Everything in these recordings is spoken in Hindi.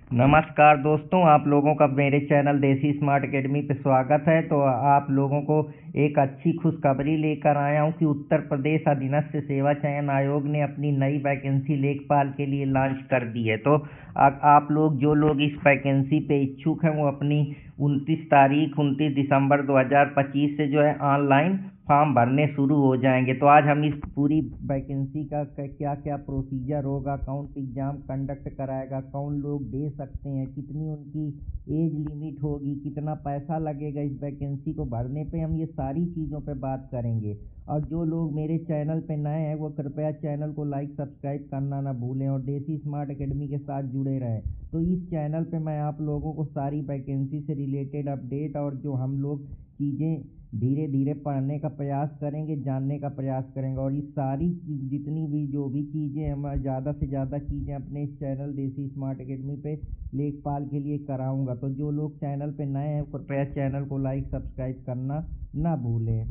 नमस्कार दोस्तों, आप लोगों का मेरे चैनल देसी स्मार्ट एकेडमी पे स्वागत है। तो आप लोगों को एक अच्छी खुशखबरी लेकर आया हूँ कि उत्तर प्रदेश अधीनस्थ सेवा चयन आयोग ने अपनी नई वैकेंसी लेखपाल के लिए लॉन्च कर दी है। तो आप लोग जो लोग इस वैकेंसी पे इच्छुक हैं वो अपनी 29 दिसंबर 2025 से जो है ऑनलाइन फॉर्म भरने शुरू हो जाएंगे। तो आज हम इस पूरी वैकेंसी का क्या क्या प्रोसीजर होगा, कौन सा एग्ज़ाम कंडक्ट कराएगा, कौन लोग दे सकते हैं, कितनी उनकी एज लिमिट होगी, कितना पैसा लगेगा इस वैकेंसी को भरने पे, हम ये सारी चीज़ों पे बात करेंगे। और जो लोग मेरे चैनल पे नए हैं वो कृपया चैनल को लाइक सब्सक्राइब करना ना भूलें और देसी स्मार्ट एकेडमी के साथ जुड़े रहें। तो इस चैनल पे मैं आप लोगों को सारी वैकेंसी से रिलेटेड अपडेट और जो हम लोग चीज़ें धीरे धीरे पढ़ने का प्रयास करेंगे, जानने का प्रयास करेंगे। और इस सारी जितनी भी जो भी चीज़ें हम ज़्यादा से ज़्यादा चीज़ें अपने इस चैनल देसी स्मार्ट एकेडमी पे लेखपाल के लिए कराऊंगा। तो जो लोग चैनल पे नए हैं कृपया चैनल को लाइक सब्सक्राइब करना ना भूलें।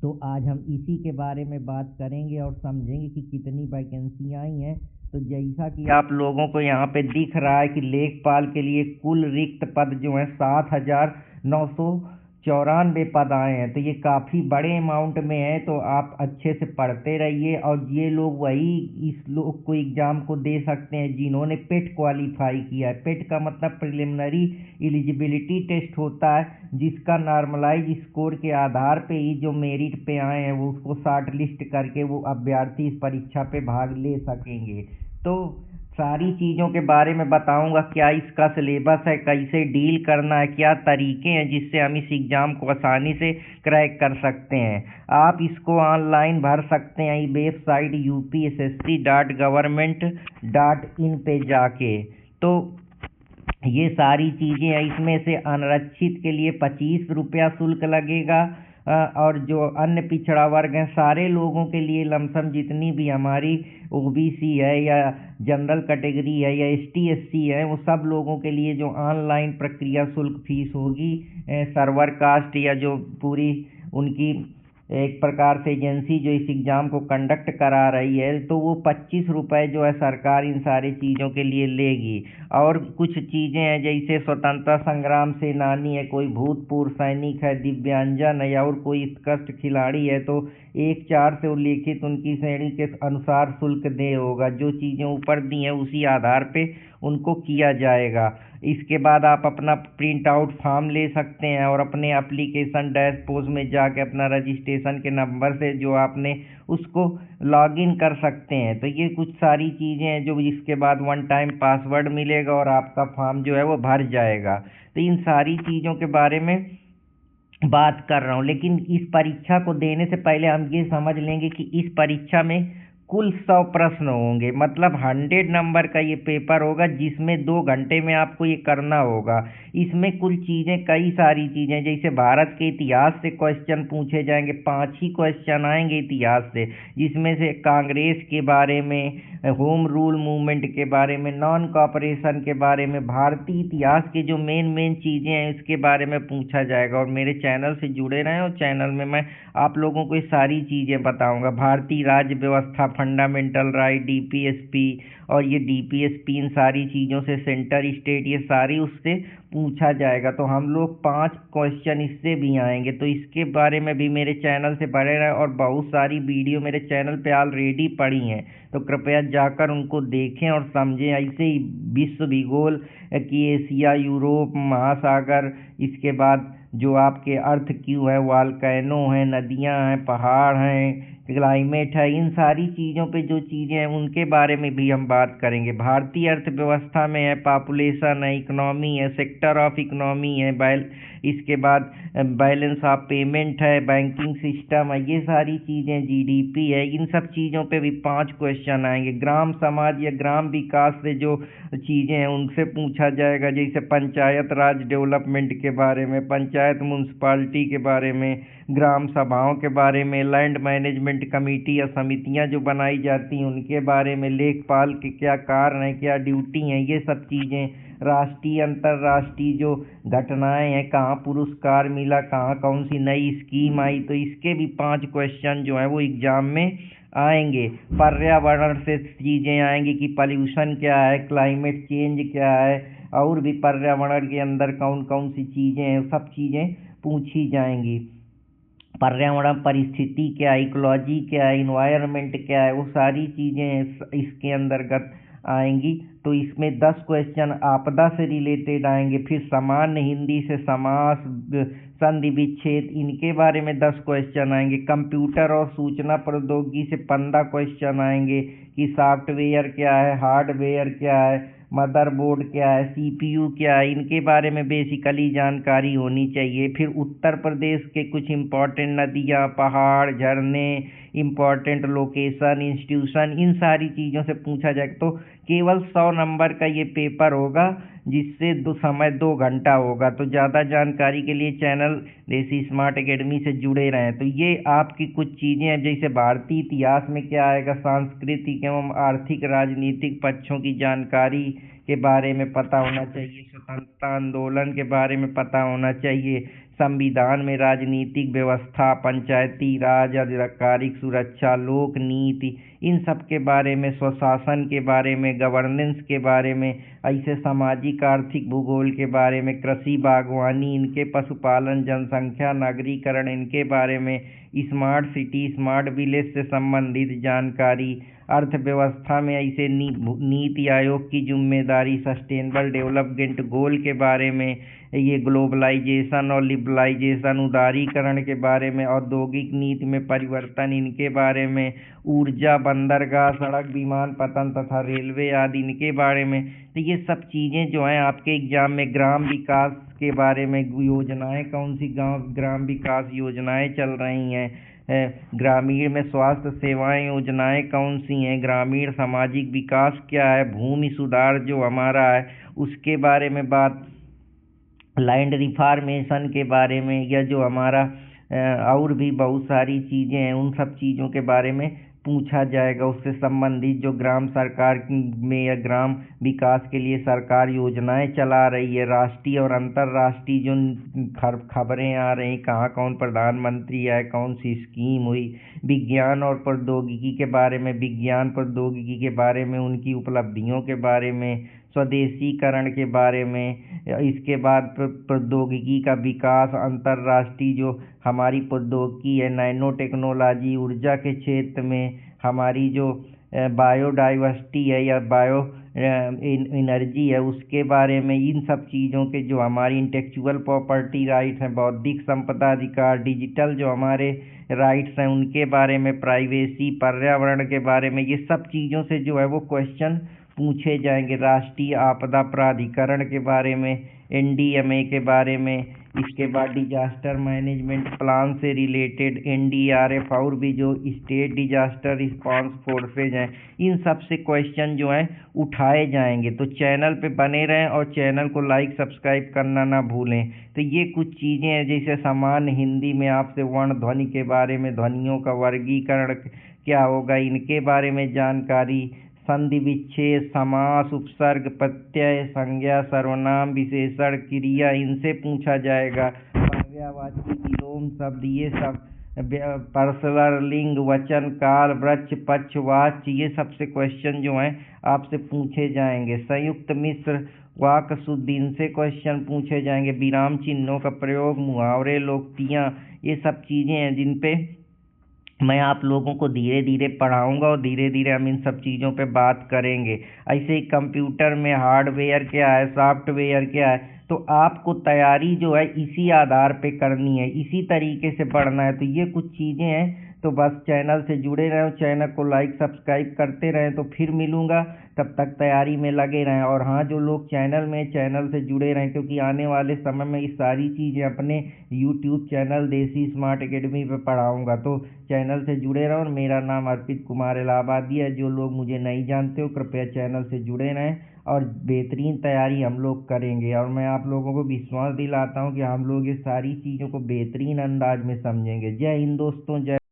तो आज हम इसी के बारे में बात करेंगे और समझेंगे कि कितनी वैकेंसियाँ आई हैं। तो जैसा कि आप लोगों को यहाँ पे दिख रहा है कि लेखपाल के लिए कुल रिक्त पद जो हैं 7,994 पद आए हैं। तो ये काफ़ी बड़े अमाउंट में है। तो आप अच्छे से पढ़ते रहिए और ये लोग वही इस लोग को एग्ज़ाम को दे सकते हैं जिन्होंने पेट क्वालिफाई किया है। पेट का मतलब प्रिलिमिनरी एलिजिबिलिटी टेस्ट होता है, जिसका नॉर्मलाइज स्कोर के आधार पे ही जो मेरिट पे आए हैं वो उसको शॉर्ट लिस्ट करके वो अभ्यर्थी इस परीक्षा पे भाग ले सकेंगे। तो सारी चीज़ों के बारे में बताऊंगा, क्या इसका सिलेबस है, कैसे डील करना है, क्या तरीके हैं जिससे हम इस एग्ज़ाम को आसानी से क्रैक कर सकते हैं। आप इसको ऑनलाइन भर सकते हैं वेबसाइट upsc.government.in पे जाके। तो ये सारी चीज़ें हैं। इसमें से अनारक्षित के लिए 25 रुपया शुल्क लगेगा और जो अन्य पिछड़ा वर्ग हैं सारे लोगों के लिए लमसम जितनी भी हमारी ओबीसी है या जनरल कैटेगरी है या एसटी एससी है वो सब लोगों के लिए जो ऑनलाइन प्रक्रिया शुल्क फीस होगी सर्वर कास्ट या जो पूरी उनकी एक प्रकार से एजेंसी जो इस एग्ज़ाम को कंडक्ट करा रही है तो वो 25 रुपये जो है सरकार इन सारी चीज़ों के लिए लेगी। और कुछ चीज़ें हैं जैसे स्वतंत्रता संग्राम सेनानी है, कोई भूतपूर्व सैनिक है, दिव्यांगजन है या और कोई उत्कृष्ट खिलाड़ी है तो 1-4 से उल्लेखित उनकी श्रेणी के अनुसार शुल्क देय होगा। जो चीज़ें ऊपर दी हैं उसी आधार पे उनको किया जाएगा। इसके बाद आप अपना प्रिंट आउट फॉर्म ले सकते हैं और अपने एप्लीकेशन डैशबोर्ड में जाके अपना रजिस्ट्रेशन के नंबर से जो आपने उसको लॉगिन कर सकते हैं। तो ये कुछ सारी चीज़ें हैं जो इसके बाद वन टाइम पासवर्ड मिलेगा और आपका फॉर्म जो है वो भर जाएगा। तो इन सारी चीज़ों के बारे में बात कर रहा हूँ, लेकिन इस परीक्षा को देने से पहले हम ये समझ लेंगे कि इस परीक्षा में कुल 100 प्रश्न होंगे, मतलब 100 नंबर का ये पेपर होगा जिसमें 2 घंटे में आपको ये करना होगा। इसमें कुल चीज़ें कई सारी चीज़ें जैसे भारत के इतिहास से क्वेश्चन पूछे जाएंगे, 5 ही क्वेश्चन आएंगे इतिहास से, जिसमें से कांग्रेस के बारे में, होम रूल मूवमेंट के बारे में, नॉन कॉपरेशन के बारे में, भारतीय इतिहास के जो मेन चीज़ें हैं इसके बारे में पूछा जाएगा। और मेरे चैनल से जुड़े रहें और चैनल में मैं आप लोगों को ये सारी चीज़ें बताऊंगा। भारतीय राज्य व्यवस्था, फंडामेंटल राइट, डीपीएसपी और ये डीपीएसपी इन सारी चीज़ों से, सेंटर स्टेट, ये सारी उससे पूछा जाएगा। तो हम लोग 5 क्वेश्चन इससे भी आएंगे। तो इसके बारे में भी मेरे चैनल से पढ़े रहें और बहुत सारी वीडियो मेरे चैनल पे ऑलरेडी पड़ी हैं तो कृपया जाकर उनको देखें और समझें। ऐसे ही विश्व भूगोल की एशिया, यूरोप महासागर, इसके बाद जो आपके अर्थ क्यों है, वॉल्केनो है, नदियां हैं, पहाड़ हैं, क्लाइमेट है, इन सारी चीज़ों पे जो चीज़ें हैं उनके बारे में भी हम बात करेंगे। भारतीय अर्थव्यवस्था में है, पॉपुलेशन है, इकोनॉमी है, सेक्टर ऑफ इकोनॉमी है, इसके बाद बैलेंस ऑफ पेमेंट है, बैंकिंग सिस्टम है, ये सारी चीज़ें, जीडीपी है, इन सब चीज़ों पे भी 5 क्वेश्चन आएंगे। ग्राम समाज या ग्राम विकास से जो चीज़ें हैं उनसे पूछा जाएगा, जैसे पंचायत राज डेवलपमेंट के बारे में, पंचायत म्यूनसिपालिटी के बारे में, ग्राम सभाओं के बारे में, लैंड मैनेजमेंट कमेटी या समितियां जो बनाई जाती हैं उनके बारे में, लेखपाल के क्या कार्य हैं, क्या ड्यूटी हैं, ये सब चीज़ें, राष्ट्रीय अंतर्राष्ट्रीय जो घटनाएं हैं, कहाँ पुरस्कार मिला, कहाँ कौन सी नई स्कीम आई, तो इसके भी 5 क्वेश्चन जो है वो एग्जाम में आएंगे। पर्यावरण से चीज़ें आएंगी कि पॉल्यूशन क्या है, क्लाइमेट चेंज क्या है, और भी पर्यावरण के अंदर कौन कौन सी चीज़ें हैं, सब चीज़ें पूछी जाएंगी। पर्यावरण परिस्थिति क्या है, इकोलॉजी क्या है, इन्वायरमेंट क्या है, वो सारी चीज़ें इसके अंतर्गत आएंगी। तो इसमें 10 क्वेश्चन आपदा से रिलेटेड आएंगे। फिर सामान्य हिंदी से समास, संधि विच्छेद, इनके बारे में 10 क्वेश्चन आएंगे। कंप्यूटर और सूचना प्रौद्योगिकी से 15 क्वेश्चन आएंगे कि सॉफ्टवेयर क्या है, हार्डवेयर क्या है, मदरबोर्ड क्या है, सीपीयू क्या है, इनके बारे में बेसिकली जानकारी होनी चाहिए। फिर उत्तर प्रदेश के कुछ इम्पोर्टेंट नदियाँ, पहाड़, झरने, इम्पोर्टेंट लोकेशन, इंस्टीट्यूशन, इन सारी चीज़ों से पूछा जाएगा। तो केवल 100 नंबर का ये पेपर होगा, जिससे समय 2 घंटा होगा। तो ज़्यादा जानकारी के लिए चैनल देसी स्मार्ट एकेडमी से जुड़े रहें। तो ये आपकी कुछ चीज़ें हैं, जैसे भारतीय इतिहास में क्या आएगा, सांस्कृतिक एवं आर्थिक राजनीतिक पक्षों की जानकारी के बारे में पता होना चाहिए, स्वतंत्रता आंदोलन के बारे में पता होना चाहिए, संविधान में राजनीतिक व्यवस्था, पंचायती राज, आधिकारिक सुरक्षा, लोक नीति, इन सब के बारे में, स्वशासन के बारे में, गवर्नेंस के बारे में, ऐसे सामाजिक आर्थिक भूगोल के बारे में, कृषि बागवानी, इनके पशुपालन, जनसंख्या, नागरीकरण, इनके बारे में, स्मार्ट सिटी, स्मार्ट विलेज से संबंधित जानकारी, अर्थव्यवस्था में ऐसे नीति आयोग की जिम्मेदारी, सस्टेनेबल डेवलपमेंट गोल के बारे में, ये ग्लोबलाइजेशन और लिबरलाइजेशन, उदारीकरण के बारे में, औद्योगिक नीति में परिवर्तन, इनके बारे में, ऊर्जा, बंदरगाह, सड़क, विमानपत्तन तथा रेलवे आदि, इनके बारे में। तो ये सब चीज़ें जो हैं आपके एग्जाम में, ग्राम विकास के बारे में, योजनाएं कौन सी ग्राम विकास योजनाएं चल रही हैं, ग्रामीण में स्वास्थ्य सेवाएं योजनाएं कौन सी हैं, ग्रामीण सामाजिक विकास क्या है, भूमि सुधार जो हमारा है उसके बारे में बात, लैंड रिफॉर्मेशन के बारे में, या जो हमारा और भी बहुत सारी चीज़ें हैं, उन सब चीज़ों के बारे में पूछा जाएगा। उससे संबंधित जो ग्राम सरकार में या ग्राम विकास के लिए सरकार योजनाएं चला रही है, राष्ट्रीय और अंतर्राष्ट्रीय जो खबरें आ रही, कहाँ कौन प्रधानमंत्री आए, कौन सी स्कीम हुई, विज्ञान और प्रौद्योगिकी के बारे में, विज्ञान प्रौद्योगिकी के बारे में, उनकी उपलब्धियों के बारे में, स्वदेशीकरण के बारे में, इसके बाद प्रौद्योगिकी का विकास, अंतर्राष्ट्रीय जो हमारी प्रौद्योगिकी है, नैनो टेक्नोलॉजी, ऊर्जा के क्षेत्र में हमारी जो बायोडाइवर्सिटी है या बायो एनर्जी है, उसके बारे में, इन सब चीज़ों के जो हमारी इंटेलेक्चुअल प्रॉपर्टी राइट्स हैं, बौद्धिक संपदा अधिकार, डिजिटल जो हमारे राइट्स हैं, उनके बारे में, प्राइवेसी, पर्यावरण के बारे में, ये सब चीज़ों से जो है वो क्वेश्चन पूछे जाएंगे। राष्ट्रीय आपदा प्राधिकरण के बारे में, एनडीएमए के बारे में, इसके बाद डिजास्टर मैनेजमेंट प्लान से रिलेटेड एनडीआरएफ और भी जो स्टेट डिजास्टर रिस्पांस फोर्सेज हैं, इन सब से क्वेश्चन जो हैं उठाए जाएंगे। तो चैनल पे बने रहें और चैनल को लाइक सब्सक्राइब करना ना भूलें। तो ये कुछ चीज़ें हैं, जैसे सामान्य हिंदी में आपसे वर्ण ध्वनि के बारे में, ध्वनियों का वर्गीकरण क्या होगा, इनके बारे में जानकारी, संधि विच्छेद, समास, उपसर्ग, प्रत्यय, संज्ञा, सर्वनाम, विशेषण, क्रिया, इनसे पूछा जाएगा। पर्यायवाची, विलोम शब्द, ये सब, परसलर, लिंग, वचन, काल, वृक्ष, पक्ष, वाच्य, ये सबसे क्वेश्चन जो हैं आपसे पूछे जाएंगे। संयुक्त मिश्र वाक्य शुद्ध, इनसे क्वेश्चन पूछे जाएंगे। विराम चिन्हों का प्रयोग, मुहावरे, लोकोक्तियाँ, ये सब चीज़ें हैं जिन पे मैं आप लोगों को धीरे धीरे पढ़ाऊंगा और धीरे धीरे हम इन सब चीज़ों पे बात करेंगे। ऐसे ही कंप्यूटर में हार्डवेयर क्या है, सॉफ्टवेयर क्या है, तो आपको तैयारी जो है इसी आधार पे करनी है, इसी तरीके से पढ़ना है। तो ये कुछ चीज़ें हैं, तो बस चैनल से जुड़े रहें, चैनल को लाइक सब्सक्राइब करते रहें। तो फिर मिलूँगा, तब तक तैयारी में लगे रहें। और हाँ, जो लोग चैनल से जुड़े रहें, क्योंकि आने वाले समय में ये सारी चीज़ें अपने यूट्यूब चैनल देसी स्मार्ट एकेडमी पे पढ़ाऊँगा। तो चैनल से जुड़े रहो। और मेरा नाम अर्पित कुमार इलाहाबादी है। जो लोग मुझे नहीं जानते हो, कृपया चैनल से जुड़े रहें और बेहतरीन तैयारी हम लोग करेंगे। और मैं आप लोगों को विश्वास दिलाता हूँ कि हम लोग ये सारी चीज़ों को बेहतरीन अंदाज में समझेंगे। जय हिंद दोस्तों, जय।